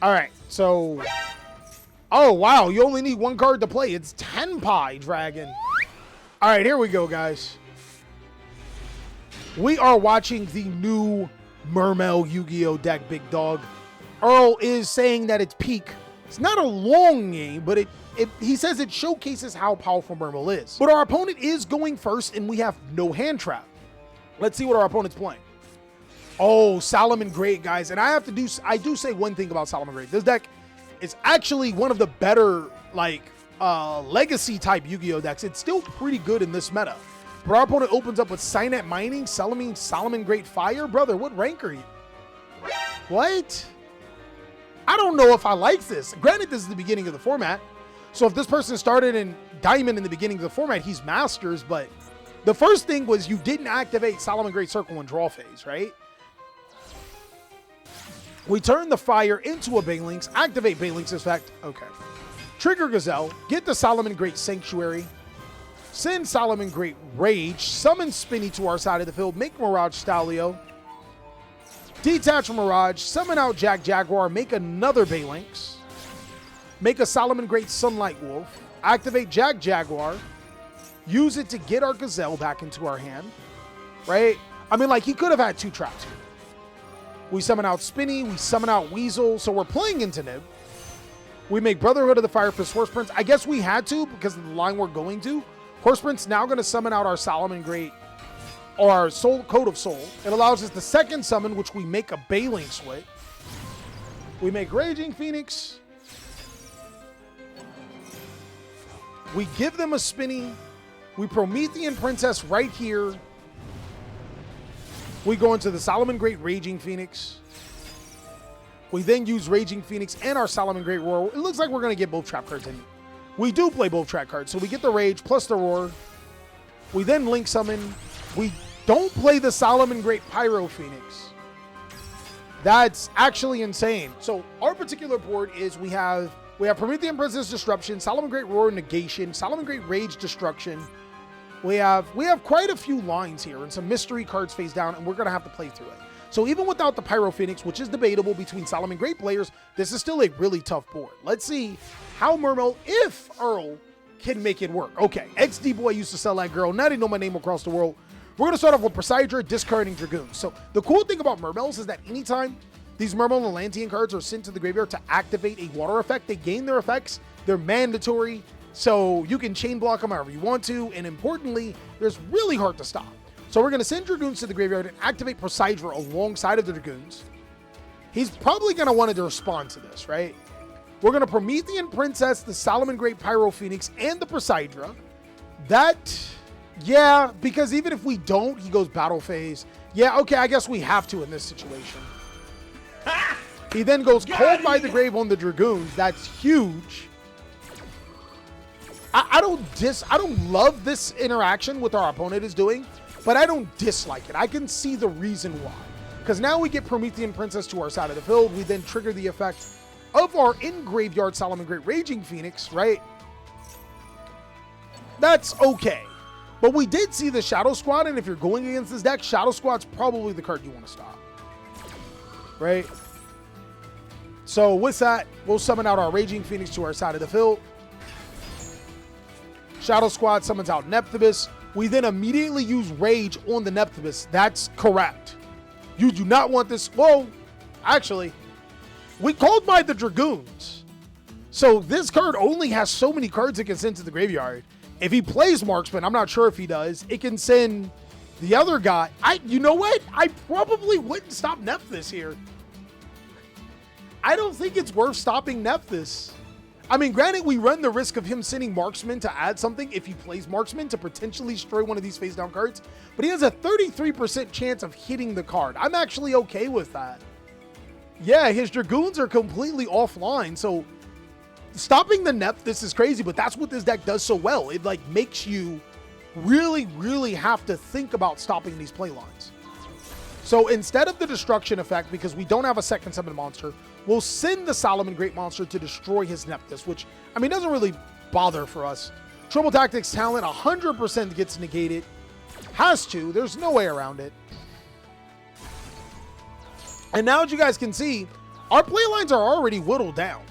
All right, so... Oh, wow, you only need one card to play. It's Tenpai Dragon. All right, here we go, guys. We are watching the new Mermail Yu-Gi-Oh deck, big dog. Earl is saying that it's peak. It's not a long game, but he says it showcases how powerful Mermail is. But our opponent is going first, and we have no hand trap. Let's see what our opponent's playing. Oh, Salamangreat, guys. And I do say one thing about Salamangreat. This deck is actually one of the better, like, legacy-type Yu-Gi-Oh decks. It's still pretty good in this meta. But our opponent opens up with Signet Mining, Salamangreat Fire. Brother, what rank are you? What? I don't know if I like this. Granted, this is the beginning of the format. So if this person started in Diamond in the beginning of the format, he's Masters. But the first thing was you didn't activate Salamangreat Circle and draw phase, right? We turn the Fire into a Banelinks, activate Banelinks effect. Okay. Trigger Gazelle, get the Salamangreat Sanctuary, send Salamangreat Rage, summon Spinny to our side of the field, make Mirage Stalio, detach Mirage, summon out Jaguar, make another Banelinks, make a Salamangreat Sunlight Wolf, activate Jaguar, use it to get our Gazelle back into our hand, right? I mean, like, he could have had two traps here. We summon out Spinny, we summon out Weasel, so we're playing into Nib. We make Brotherhood of the Fire Fist Horse Prince. I guess we had to because of the line we're going to. Horse Prince now going to summon out our Salamangreat, or our Soul Code of Soul. It allows us the second summon, which we make a Banelinks with. We make Raging Phoenix. We give them a Spinny. We Promethean Princess right here. We go into the Salamangreat Raging Phoenix. We then use Raging Phoenix and our Salamangreat Roar. It looks like we're going to get both trap cards in. We do play both trap cards, so we get the Rage plus the Roar. We then Link Summon. We don't play the Salamangreat Pyro Phoenix. That's actually insane. So our particular board is we have Promethean Princess Disruption, Salamangreat Roar Negation, Salamangreat Rage Destruction. We have quite a few lines here and some mystery cards face down, and we're going to have to play through it. So even without the Pyro Phoenix, which is debatable between Salamangreat players, this is still a really tough board. Let's see how Mermail, if Earl, can make it work. Okay, XD Boy used to sell that girl. Now they know my name across the world. We're going to start off with Poseidra, discarding Dragoons. So the cool thing about Mermails is that anytime these Mermail and Atlantean cards are sent to the graveyard to activate a water effect, they gain their effects. They're mandatory. So you can chain block them however you want to, and importantly, they're really hard to stop. So we're going to send Dragoons to the graveyard and activate Poseidra alongside of the Dragoons. He's probably going to want to respond to this, right? We're going to Promethean Princess, the Salamangreat Pyro Phoenix, and the Poseidra. Yeah, because even if we don't, he goes battle phase. Yeah, okay, I guess we have to in this situation. He then goes Cold by the Grave on the Dragoons. That's huge. I don't love this interaction with our opponent is doing, but I don't dislike it. I can see the reason why. Because now we get Promethean Princess to our side of the field. We then trigger the effect of our in-graveyard Salamangreat Raging Phoenix, right? That's okay. But we did see the Shadow Squad, and if you're going against this deck, Shadow Squad's probably the card you want to stop. Right? So with that, we'll summon out our Raging Phoenix to our side of the field. Shadow Squad summons out Nephthybus. We then immediately use Rage on the Nephthybus. That's correct. You do not want this. Well, actually, we called by the Dragoons. So this card only has so many cards it can send to the graveyard. If he plays Marksman, I'm not sure if he does, it can send the other guy. You know what? I probably wouldn't stop Nephthys here. I don't think it's worth stopping Nephthys. I mean, granted, we run the risk of him sending Marksman to add something if he plays Marksman to potentially destroy one of these face-down cards, but he has a 33% chance of hitting the card. I'm actually okay with that. Yeah, his Dragoons are completely offline, so stopping the Nephthys is crazy, but that's what this deck does so well. It, like, makes you really, really have to think about stopping these play lines. So instead of the destruction effect, because we don't have a second summon monster, we'll send the Salamangreat monster to destroy his Nephthys, which, I mean, doesn't really bother for us. Triple Tactics talent 100% gets negated. Has to. There's no way around it. And now, as you guys can see, our play lines are already whittled down.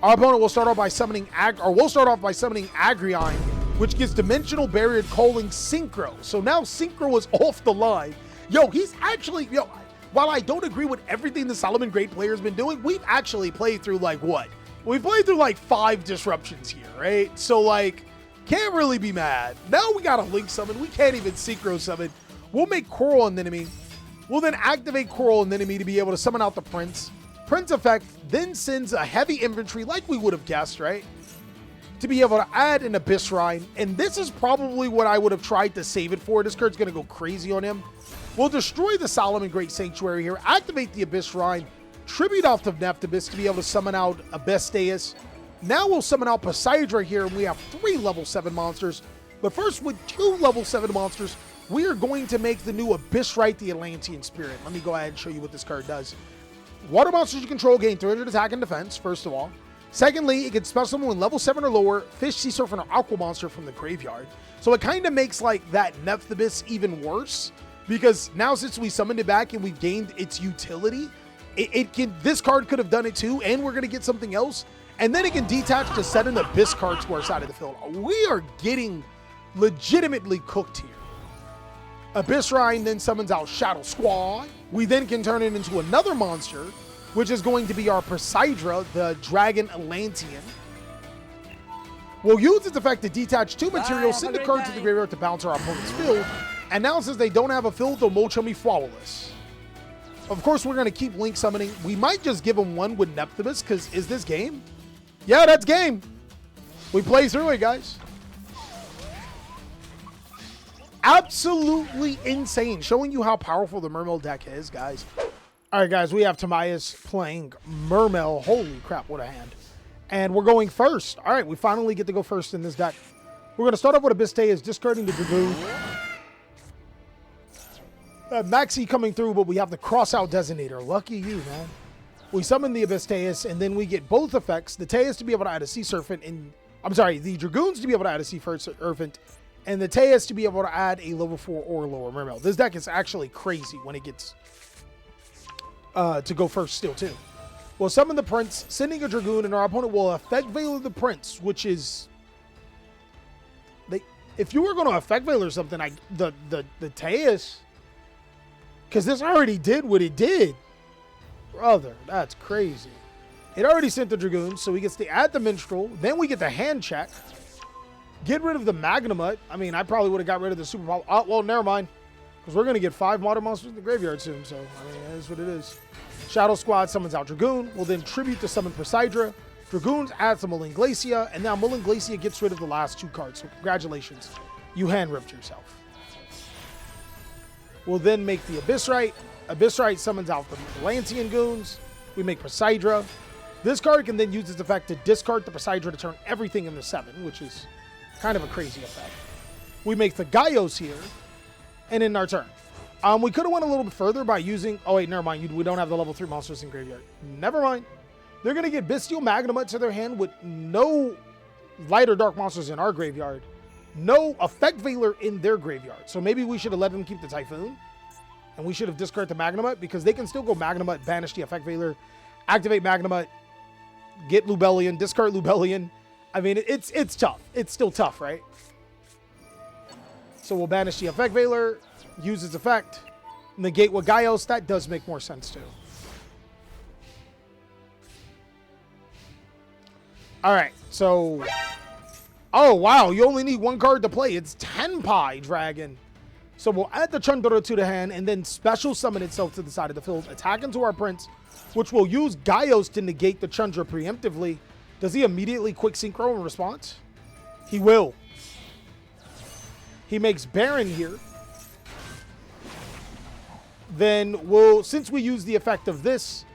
Our opponent will start off by summoning Agrion, which gives Dimensional Barrier calling Synchro. So now Synchro is off the line. Yo, he's actually, while I don't agree with everything the Salamangreat player has been doing, we've actually played through like what? We played through like 5 disruptions here, right? So like, can't really be mad. Now we got a Link summon. We can't even Synchro summon. We'll make Coral an enemy. We'll then activate Coral an enemy to be able to summon out the Prince. Prince effect then sends a heavy inventory like we would have guessed, right? To be able to add an Abyss Shrine. And this is probably what I would have tried to save it for. This card's going to go crazy on him. We'll destroy the Salamangreat Sanctuary here, activate the Abyss Shrine, tribute off to Nephthybis to be able to summon out Abyssteus. Now we'll summon out Poseidra here, and we have 3 level 7 monsters. But first, with 2 level 7 monsters, we are going to make the new Abyssrite, the Atlantean Spirit. Let me go ahead and show you what this card does. Water monsters you control gain 300 attack and defense, first of all. Secondly, it can special summon when level 7 or lower, fish, sea serpent, or aqua monster from the graveyard. So it kind of makes like that Nephthybis even worse, because now since we summoned it back and we've gained its utility, this card could have done it too, and we're going to get something else. And then it can detach to set an Abyss card to our side of the field. We are getting legitimately cooked here. Abyss Shrine then summons out Shadow Squad. We then can turn it into another monster, which is going to be our Poseidra, the Dragon Atlantean. We'll use its effect to detach 2 materials, send a card to the graveyard to bounce our opponent's field, and now since they don't have a field, they'll mulch on me flawless. Of course, we're going to keep Link summoning. We might just give him one with Nephthybis, because is this game? Yeah, that's game. We play through it, guys. Absolutely insane. Showing you how powerful the Mermail deck is, guys. All right, guys, we have Tobias playing Mermail. Holy crap, what a hand. And we're going first. All right, we finally get to go first in this deck. We're going to start off with Abyssteus, discarding the Dragoon. Maxi coming through, but we have the Crossout Designator. Lucky you, man. We summon the Abyssteus, and then we get both effects. The Teus to be able to add a Sea Serpent, and the Dragoons to be able to add a Sea Serpent, and the Teus to be able to add a level 4 or lower Mermail. This deck is actually crazy when it gets to go first still, too. We'll summon the Prince, sending a Dragoon, and our opponent will Effect Veiler the Prince, which is... if you were going to Effect Veiler something, the Teus... Because this already did what it did. Brother, that's crazy. It already sent the Dragoon, so he gets to add the Minstrel. Then we get the hand check. Get rid of the Magnamut. I mean, I probably would have got rid of the Super Power. Oh, well, never mind. Because we're going to get 5 Modern Monsters in the graveyard soon. So, I mean, that is what it is. Shadow Squad summons out Dragoon. We'll then tribute to summon Poseidra. Dragoons adds to Malinglacia. And now Malinglacia gets rid of the last 2 cards. So, congratulations. You hand-ripped yourself. We'll then make the Abysrite. Abysrite summons out the Atlantean Goons. We make Poseidra. This card can then use its effect to discard the Poseidra to turn everything into 7, which is kind of a crazy effect. We make the Gaios here, and in our turn. We could have went a little bit further by using... Oh, wait, never mind. We don't have the level 3 monsters in graveyard. Never mind. They're going to get Bestial Magnamut to their hand with no light or dark monsters in our graveyard. No Effect Veiler in their graveyard. So maybe we should have let them keep the Typhoon. And we should have discarded the Magnamut, because they can still go Magnamut, banish the Effect Veiler, activate Magnamut, get Lubellion, discard Lubellion. I mean, it's tough. It's still tough, right? So we'll banish the Effect Veiler, use its effect, negate with Gaios. That does make more sense too. All right, so... Oh, wow, you only need 1 card to play. It's Tenpai Dragon. So we'll add the Chundra to the hand and then special summon itself to the side of the field, attack into our Prince, which will use Gaios to negate the Chundra preemptively. Does he immediately quick synchro in response? He will. He makes Baron here. Then we'll, since we use the effect of this,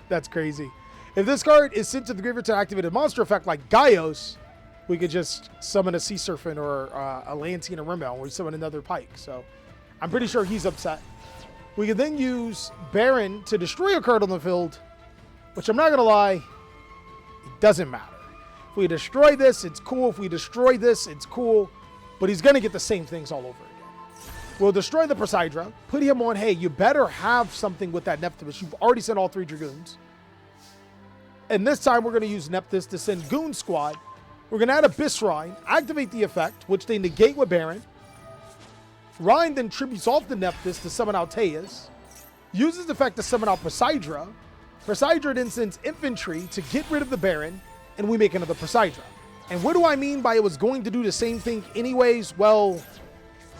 that's crazy. If this card is sent to the graveyard to activate a monster effect like Gaios, we could just summon a Sea Serpent or a Atlantean or Mermail, and we summon another Pike. So I'm pretty sure he's upset. We can then use Baron to destroy a card on the field, which I'm not going to lie, it doesn't matter. If we destroy this, it's cool. If we destroy this, it's cool. But he's going to get the same things all over again. We'll destroy the Poseidra, put him on, hey, you better have something with that Nephthybis. You've already sent all 3 Dragoons. And this time we're going to use Nephthys to send Goon Squad. We're going to add Abyss Rhine, activate the effect, which they negate with Baron. Rhine then tributes off the Nephthys to summon out Tejas. Uses the effect to summon out Poseidra. Poseidra then sends infantry to get rid of the Baron, and we make another Poseidra. And what do I mean by it was going to do the same thing anyways? Well,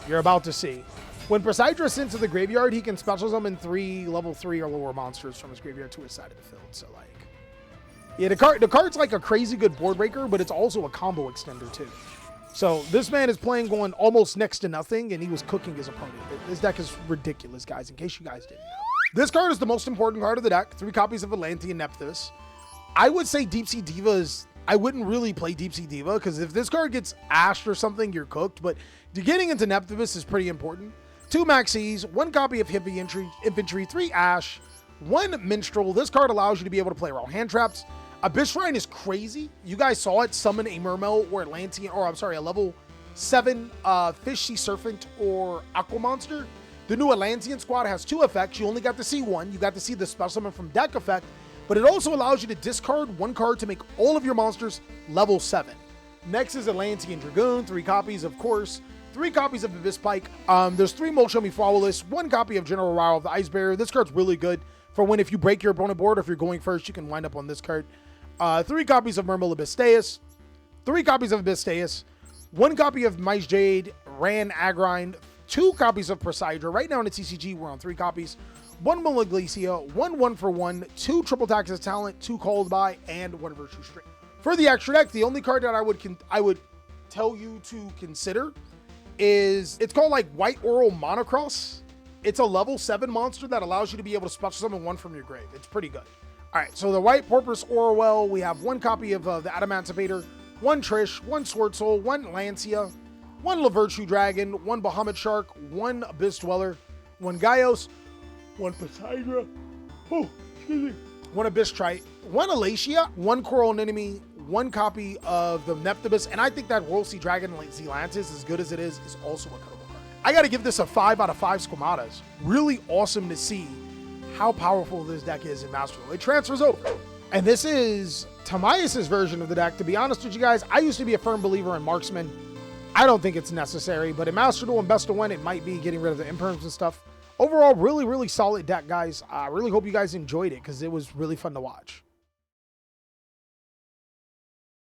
you're about to see. When Poseidra sends to the graveyard, he can special summon 3 level 3 or lower monsters from his graveyard to his side of the field. So like, yeah, the card's like a crazy good board breaker, but it's also a combo extender too. So this man is playing going almost next to nothing, and he was cooking his opponent. This deck is ridiculous, guys, in case you guys didn't know. This card is the most important card of the deck. 3 copies of Atlantean Nephthys. I would say Deep Sea Diva is... I wouldn't really play Deep Sea Diva, because if this card gets ashed or something, you're cooked. But getting into Nephthys is pretty important. 2 Maxis, 1 copy of Heavy Infantry, 3 Ash, 1 Minstrel. This card allows you to be able to play around hand traps. Abyss Rhine is crazy. You guys saw it summon a Mermail or Atlantean, or I'm sorry, a level 7 Fish, Sea Serpent, or Aqua Monster. The new Atlantean squad has 2 effects. You only got to see 1. You got to see the special summon from deck effect, but it also allows you to discard 1 card to make all of your monsters level 7. Next is Atlantean Dragoon, 3 copies, of course. 3 copies of Abyss Pike. There's 3 Molchemi Flawless, 1 copy of General Rao of the Ice Bearer. This card's really good for when if you break your opponent board, or if you're going first, you can wind up on this card. 3 copies of Mermail Abyssteus, 3 copies of Abyssteus, 1 copy of Mice Jade, Ran Agrind, 2 copies of Poseidra. Right now in the TCG, we're on 3 copies. 1 Malaglesia, 1 for 1, 2 Triple Taxes Talent, 2 Called By, and 1 Virtue String. For the extra deck, the only card that I would tell you to consider is, it's called like White Oral Monocross. It's a level 7 monster that allows you to be able to special summon 1 from your grave. It's pretty good. All right, so the White Porpoise Orwell, we have 1 copy of the Adamantipator, 1 Trish, 1 Sword Soul, 1 Lancia, 1 Lavirtue Dragon, 1 Bahamut Shark, 1 Abyss Dweller, 1 Gaios, 1 Poseidra, 1 Abyss Trite, 1 Alacia, 1 Coral Anemone, 1 copy of the Nephthys, and I think that Royal Sea Dragon Zealantis, as good as it is also a cuttable card. I got to give this a 5 out of 5 Squamatas. Really awesome to see how powerful this deck is in Master Duel. It transfers over. And this is Tamias' version of the deck. To be honest with you guys, I used to be a firm believer in Marksman. I don't think it's necessary, but in Master Duel and Best of One, it might be getting rid of the imperms and stuff. Overall, really, really solid deck, guys. I really hope you guys enjoyed it, because it was really fun to watch.